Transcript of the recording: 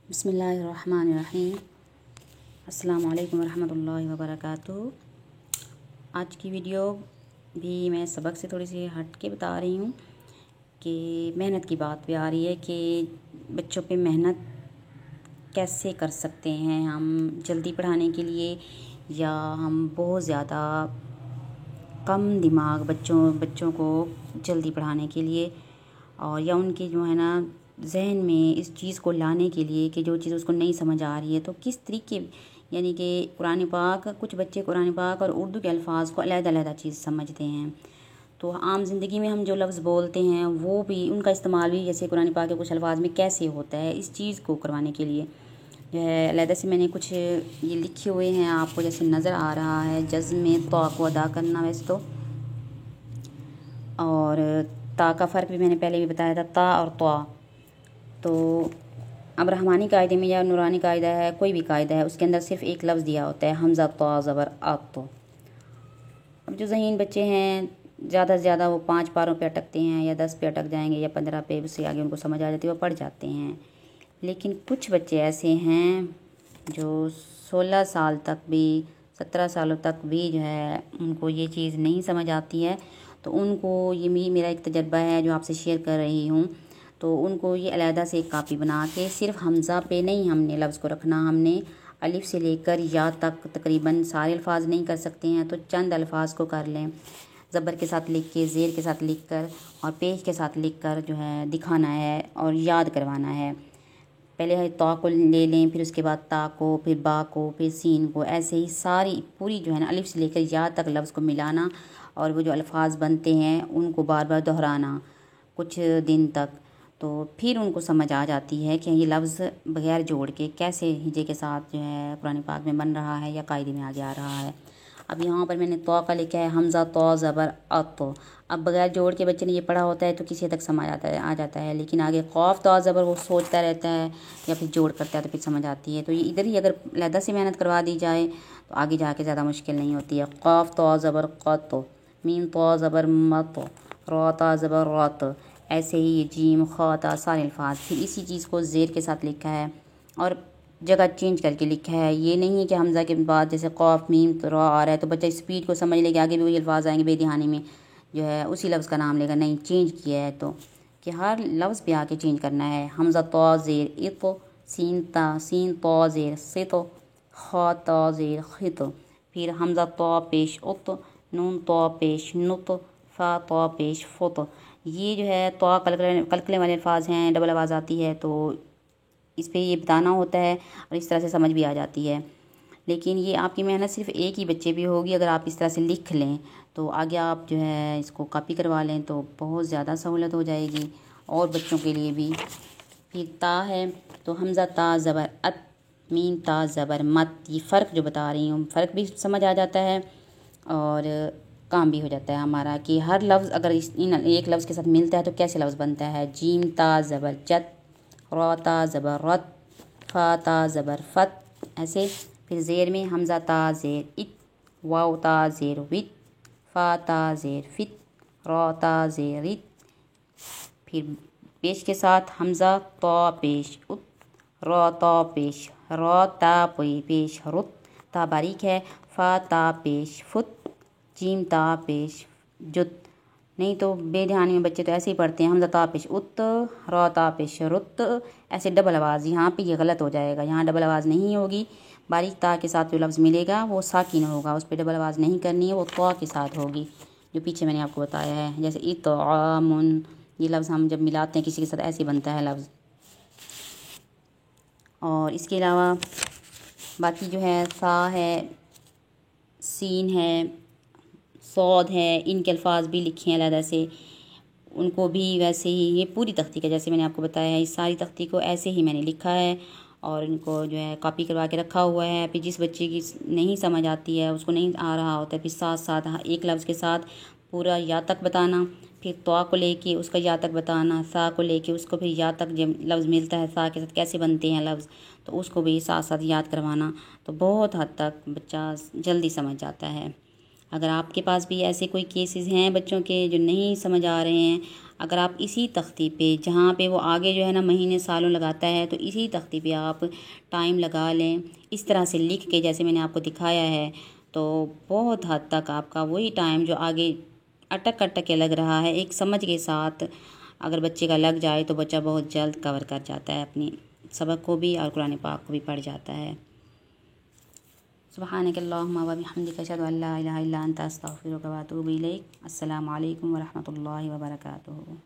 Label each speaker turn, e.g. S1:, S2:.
S1: बिस्मिल्लाहिर्रहमानिर्रहीम। अस्सलामु अलैकुम वरहमतुल्लाहि वबरकातुहू। आज की वीडियो भी मैं सबक से थोड़ी सी हट के बता रही हूँ कि मेहनत की बात भी आ रही है कि बच्चों पे मेहनत कैसे कर सकते हैं हम जल्दी पढ़ाने के लिए, या हम बहुत ज़्यादा कम दिमाग बच्चों को जल्दी पढ़ाने के लिए, और या उनके जो है ना जहन में इस चीज़ को लाने के लिए कि जो चीज़ उसको नहीं समझ आ रही है, तो किस तरीके यानी कि कुरान पाक, कुछ बच्चे कुरान पाक और उर्दू के अल्फाज को अलग-अलग चीज़ समझते हैं। तो आम ज़िंदगी में हम जो लफ्ज़ बोलते हैं वो भी उनका इस्तेमाल भी जैसे कुरान पाक के कुछ अल्फाज में कैसे होता है, इस चीज़ को करवाने के लिए जो है अलहदा से मैंने कुछ ये लिखे हुए हैं, आपको जैसे नज़र आ रहा है। जज़्म में तो को अदा करना वैसे तो, और ता का फ़र्क भी मैंने पहले भी बताया था, ता और त्वा। तो अब रहमानी कायदे में या नूरानी कायदा है, कोई भी कायदा है, उसके अंदर सिर्फ एक लफ्ज़ दिया होता है, हमज़ा त्वा ज़बर आत। तो अब जो ज़हीन बच्चे हैं ज़्यादा से ज़्यादा वो 5 पारों पे अटकते हैं, या 10 पे अटक जाएंगे, या 15 पे, उससे आगे उनको समझ आ जाती है, वो पढ़ जाते हैं। लेकिन कुछ बच्चे ऐसे हैं जो 16 साल तक भी, 17 सालों तक भी जो है उनको ये चीज़ नहीं समझ आती है। तो उनको ये मेरा एक तजर्बा है जो आपसे शेयर कर रही हूँ। तो उनको ये अलहदा से एक कापी बना के सिर्फ हमज़ा पे नहीं हमने लफ्ज़ को रखना, हमने अलिफ से लेकर या तक तकरीबन सारे अल्फाज नहीं कर सकते हैं तो चंद अल्फाज को कर लें, ज़बर के साथ लिख के, ज़ेर के साथ लिख कर और पेश के साथ लिख कर जो है दिखाना है और याद करवाना है। पहले है ता को ले लें, फिर उसके बाद ता को, फिर बा को, फिर सीन को, ऐसे ही सारी पूरी जो है ना अलिफ से लेकर या तक लफ्ज़ को मिलाना, और वो जो अल्फाज बनते हैं उनको बार बार दोहराना कुछ दिन तक। तो फिर उनको समझ आ जाती है कि ये लफ्ज़ बगैर जोड़ के कैसे हिजे के साथ जो है कुरान पाक में बन रहा है या कायदे में आगे आ रहा है। अब यहाँ पर मैंने तो का लिखा है हमज़ा तो ज़बर अत। अब बगैर जोड़ के बच्चे ने ये पढ़ा होता है तो किसी तक समझ आ जाता है, लेकिन आगे खौफ तो ज़बर वो सोचता रहता है या फिर जोड़ करता है तो फिर समझ आती है। तो ये इधर ही अगर लहदा से मेहनत करवा दी जाए तो आगे जाके ज़्यादा मुश्किल नहीं होती है। खौफ तो ज़बर क़त, मीम तो ज़बर मत, रा ज़बर रत, ऐसे ही ये जीम ख़ा सारे अल्फाज। फिर इसी चीज़ को ज़ेर के साथ लिखा है और जगह चेंज करके लिखा है। ये नहीं है कि हमज़ा के बाद जैसे क़ाफ मीम तो रा आ रहा है तो बच्चा स्पीड को समझ लेगा, आगे भी वही अल्फाज आएंगे बेदहानी में जो है उसी लफ्ज़ का नाम लेगा। नहीं, चेंज किया है तो कि हर लफ्ज़ पे आके चेंज करना है। हमज़ा तो ज़ेर इत, सीन तो ज़ेर सित, ख़ा तो ज़ेर खित, फिर हमज़ा तो पेश उत, नून तो पेश नुत, फ़ा तो पेश फुत। ये जो है तो कलकले वाले अल्फाज हैं, डबल आवाज़ आती है तो इस पे ये बताना होता है और इस तरह से समझ भी आ जाती है। लेकिन ये आपकी मेहनत सिर्फ एक ही बच्चे भी होगी, अगर आप इस तरह से लिख लें तो आगे आप जो है इसको कॉपी करवा लें तो बहुत ज़्यादा सहूलत हो जाएगी और बच्चों के लिए भी। फिर ता है तो हमज़ा ता ज़बर अत, मीम ता ज़बर मत। ये फ़र्क जो बता रही हूँ, फ़र्क भी समझ आ जाता है और काम भी हो जाता है हमारा कि हर लफ्ज़ अगर इन एक लफ्ज़ के साथ मिलता है तो कैसे लफ्ज़ बनता है। जीम ता ज़बर जत, रा ता ज़बर रत, फ़ा ता ज़बर फ़त, ऐसे। फिर ज़ेर में हमज़ा ता ज़ेर इत, वाव ता ज़ेर वित, फ़ा ता ज़ेर फित, रा ता ज़ेर रित। फिर पेश के साथ हमज़ा तो पेश उत, रा ता पेश रा ता पेश रुत, ता बारीक है, फ़ा ता पेश फुत, जीम ता पेश जुत। नहीं तो बेध्यानी में बच्चे तो ऐसे ही पढ़ते हैं, हमज़ा ता पेश उत, रा ता पेश रुत, ऐसे डबल आवाज़। यहाँ पे ये गलत हो जाएगा, यहाँ डबल आवाज़ नहीं होगी। बारीक ता के साथ जो लफ्ज़ मिलेगा वो साकिन होगा, उस पर डबल आवाज़ नहीं करनी है, वो तो के साथ होगी जो पीछे मैंने आपको बताया है। जैसे इत्आमुन, ये लफ्ज़ हम जब मिलाते हैं किसी के साथ ऐसे बनता है लफ्ज़। और इसके अलावा बाकी जो है सा है, सीन है, सौद है, इनके अल्फाज भी लिखे हैं अलहदा से, उनको भी वैसे ही ये पूरी तख्ती का जैसे मैंने आपको बताया है, इस सारी तख्ती को ऐसे ही मैंने लिखा है और इनको जो है कॉपी करवा के रखा हुआ है। फिर जिस बच्चे की नहीं समझ आती है, उसको नहीं आ रहा होता है, फिर साथ साथ एक लफ्ज़ के साथ पूरा या तक बताना, फिर तो को लेके उसका या तक बताना, सा को लेके उसको फिर या तक जब लफ्ज़ मिलता है सा के साथ कैसे बनते हैं लफ्ज़, तो उसको भी साथ साथ याद करवाना। तो बहुत हद तक बच्चा जल्दी समझ जाता है। अगर आपके पास भी ऐसे कोई केसेस हैं बच्चों के जो नहीं समझ आ रहे हैं, अगर आप इसी तख्ती पे, जहाँ पे वो आगे जो है ना महीने सालों लगाता है, तो इसी तख्ती पे आप टाइम लगा लें, इस तरह से लिख के जैसे मैंने आपको दिखाया है, तो बहुत हद तक आपका वही टाइम जो आगे अटक अटक के लग रहा है, एक समझ के साथ अगर बच्चे का लग जाए तो बच्चा बहुत जल्द कवर कर जाता है अपनी सबक को भी और कुरान पाक को भी पढ़ जाता है। सुब्हानकल्लाहुम्मा व बिहम्दिका अशहदु अल्ला इलाहा इल्ला अंता अस्तगफिरुका व अतूबु इलैक। अस्सलामु अलैकुम व रहमतुल्लाहि व बरकातुहू।